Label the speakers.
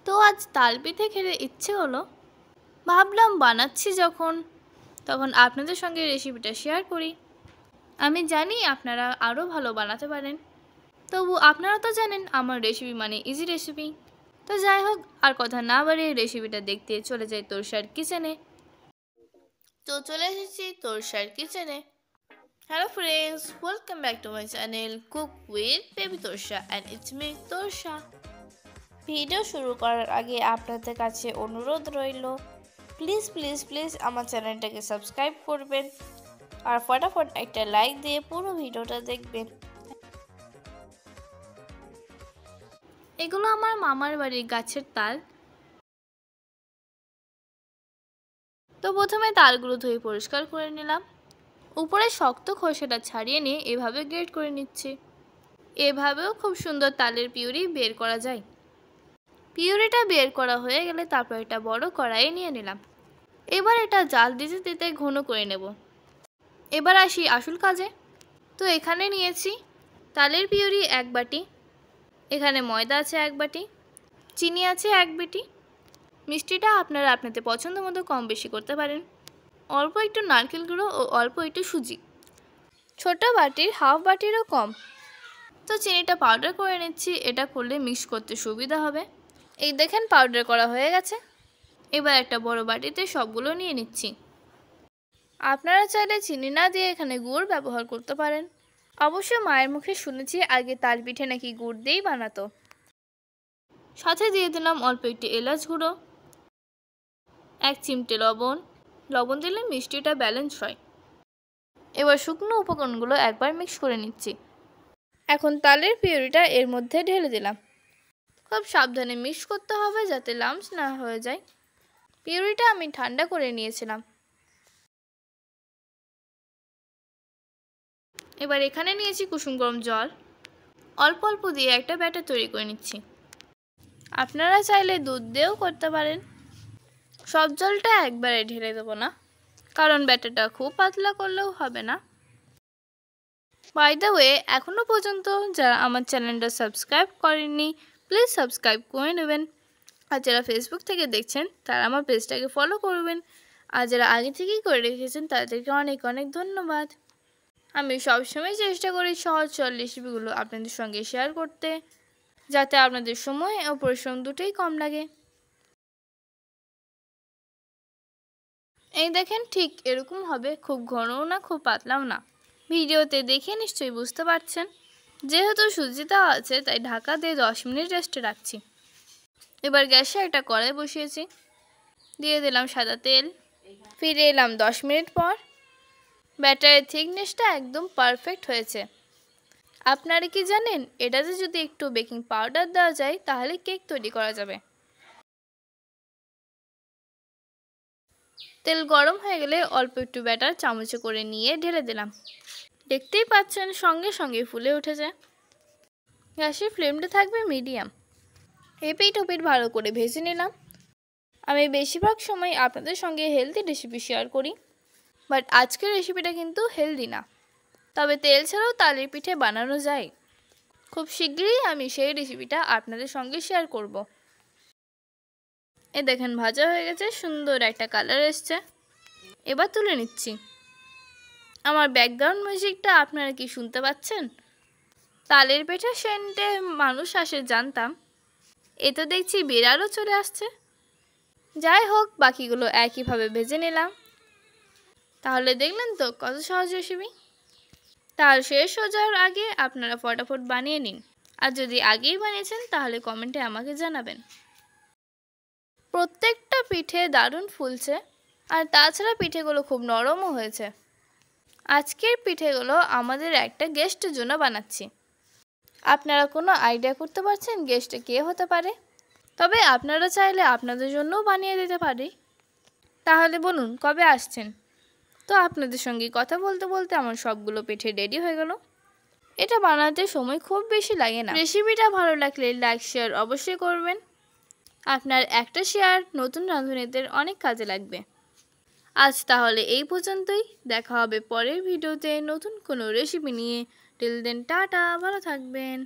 Speaker 1: তো আজ তাল পিঠে খেতে ইচ্ছে হলো, ভাবলাম বানাচ্ছি যখন তখন আপনাদের সঙ্গে রেসিপিটা শেয়ার করি। আমি জানি আপনারা আরও ভালো বানাতে পারেন, তবু আপনারা তো জানেন আমার রেসিপি মানে ইজি রেসিপি। তো যাই হোক, আর কথা না বাড়িয়ে রেসিপিটা দেখতে চলে যাই তোরসার কিচেনে। তো চলে এসেছি তোরসার কিচেনে। Hello friends, welcome back to my channel cook with baby Torsa and it's me Torsa. Video শুরু করার আগে আপনাদের কাছে অনুরোধ রইল, প্লিজ প্লিজ প্লিজ আমার চ্যানেলটাকে সাবস্ক্রাইব করবেন আর ফটাফট একটা লাইক দিয়ে পুরো ভিডিওটা দেখবেন। এগুলো আমার মামার বাড়ির গাছের তাল। তো প্রথমে তালগুলো ধুয়ে পরিষ্কার করে নিলাম। উপরে শক্ত খোসাটা ছাড়িয়ে নিয়ে এভাবে গ্রেট করে নিচ্ছি। এভাবেও খুব সুন্দর তালের পিউরি বের করা যায়। পিউরিটা বের করা হয়ে গেলে তারপর একটা বড় কড়াইয়ে নিয়ে নিলাম। এবার এটা জাল দিতে দিতে ঘন করে নেব। এবার আসি আসল কাজে। তো এখানে নিয়েছি তালের পিউরি 1 বাটি, এখানে ময়দা আছে 1 বাটি, চিনি আছে 1 বাটি। মিষ্টিটা আপনারা আপনাদের পছন্দ মতো কম বেশি করতে পারেন। অল্প একটু নারকেল গুঁড়ো ও অল্প একটু সুজি, ছোট বাটির হাফ বাটিরও কম। তো চিনিটা পাউডার করে নিচ্ছি, এটা করলে মিক্স করতে সুবিধা হবে। এই দেখেন পাউডার করা হয়ে গেছে। এবার একটা বড় বাটিতে সবগুলো নিয়ে নিচ্ছি। আপনারা চাইলে চিনি না দিয়ে এখানে গুড় ব্যবহার করতে পারেন। অবশ্য মায়ের মুখে শুনেছি আগে তাল পিঠে নাকি গুড় দিয়েই বানাতো। সাথে দিয়ে দিলাম অল্প একটু এলাচ গুঁড়ো, 1 চিমটে লবণ। লবণ দিলে মিষ্টিটা ব্যালেন্স হয়। এবার শুকনো উপকরণগুলো একবার মিক্স করে নিচ্ছি। এখন তালের পিউরিটা এর মধ্যে ঢেলে দিলাম। খুব সাবধানে মিক্স করতে হবে যাতে লাম্পস না হয়ে যায়। পিউরিটা আমি ঠান্ডা করে নিয়েছিলাম। এবার এখানে নিয়েছি কুসুম গরম জল, অল্প অল্প দিয়ে একটা ব্যাটার তৈরি করে নিচ্ছি। আপনারা চাইলে দুধ দিয়েও করতে পারেন। সব জলটা একবারে ঢেলে দেবো না, কারণ ব্যাটারটা খুব পাতলা করলেও হবে না। বাই দ্য ওয়ে, এখনও পর্যন্ত যারা আমার চ্যানেলটা সাবস্ক্রাইব করেননি প্লিজ সাবস্ক্রাইব করে নেবেন। আর যারা ফেসবুক থেকে দেখছেন তারা আমার পেজটাকে ফলো করবেন। আর যারা আগে থেকেই করে রেখেছেন তাদেরকে অনেক অনেক ধন্যবাদ। আমি সবসময় চেষ্টা করি সহজ সরল রেসিপিগুলো আপনাদের সঙ্গে শেয়ার করতে, যাতে আপনাদের সময় ও পরিশ্রম দুটোই কম লাগে। এই দেখেন ঠিক এরকম হবে, খুব ঘনও না খুব পাতলাও না। ভিডিওতে দেখে নিশ্চয়ই বুঝতে পারছেন। যেহেতু সুজি দেওয়া আছে তাই ঢাকা দিয়ে 10 মিনিট রেস্টে রাখছি। এবার গ্যাসে একটা কড়াই বসিয়েছি, দিয়ে দিলাম সাদা তেল। ফিরে এলাম 10 মিনিট পর। ব্যাটারের থিকনেসটা একদম পারফেক্ট হয়েছে। আপনারা কি জানেন এটাতে যদি একটু বেকিং পাউডার দেওয়া যায় তাহলে কেক তৈরি করা যাবে। তেল গরম হয়ে গেলে অল্প একটু ব্যাটার চামচে করে নিয়ে ঢেলে দিলাম। দেখতেই পাচ্ছেন সঙ্গে সঙ্গে ফুলে উঠেছে। গ্যাসের ফ্লেমটা থাকবে মিডিয়াম। এপিট ওপিট ভালো করে ভেজে নিলাম। আমি বেশিরভাগ সময় আপনাদের সঙ্গে হেলদি রেসিপি শেয়ার করি, বাট আজকের রেসিপিটা কিন্তু হেলদি না। তবে তেল ছাড়াও তালের পিঠে বানানো যায়। খুব শীঘ্রই আমি সেই রেসিপিটা আপনাদের সঙ্গে শেয়ার করব। দেখেন ভাজা হয়ে গেছে, সুন্দর একটা কালার এসছে। এবার তুলে নিচ্ছি। আমার ব্যাকগ্রাউন্ড মিউজিকটা আপনারা কি শুনতে পাচ্ছেন? তালের পিঠে সেন্টে মানুষ আসে জানতাম, এ তো দেখছি বিড়ালও চলে আসছে। যাই হোক, বাকিগুলো একইভাবে ভেজে নিলাম। তাহলে দেখলেন তো কত সহজ রেসিপি। তাল শেষ হয়ে যাওয়ার আগে আপনারা ফটাফট বানিয়ে নিন। আর যদি আগেই বানিয়েছেন তাহলে কমেন্টে আমাকে জানাবেন। প্রত্যেকটা পিঠে দারুণ ফুলছে, আর তাছাড়া পিঠেগুলো খুব নরমও হয়েছে। আজকের পিঠেগুলো আমাদের একটা গেস্টের জন্য বানাচ্ছি। আপনারা কোনো আইডিয়া করতে পারছেন গেস্টে কে হতে পারে? তবে আপনারা চাইলে আপনাদের জন্যও বানিয়ে দিতে পারি। তাহলে বলুন কবে আসছেন? তো আপনাদের সঙ্গে কথা বলতে বলতে আমার সবগুলো পিঠে রেডি হয়ে গেল। এটা বানাতে সময় খুব বেশি লাগে না। রেসিপিটা ভালো লাগলে লাইক শেয়ার অবশ্যই করবেন। আপনার একটা শেয়ার নতুন রাঁধুনিদের অনেক কাজে লাগবে। আজ তাহলে এই পর্যন্তই। দেখা হবে পরের ভিডিওতে নতুন কোনো রেসিপি নিয়ে। টিল দেন টাটা, ভালো থাকবেন।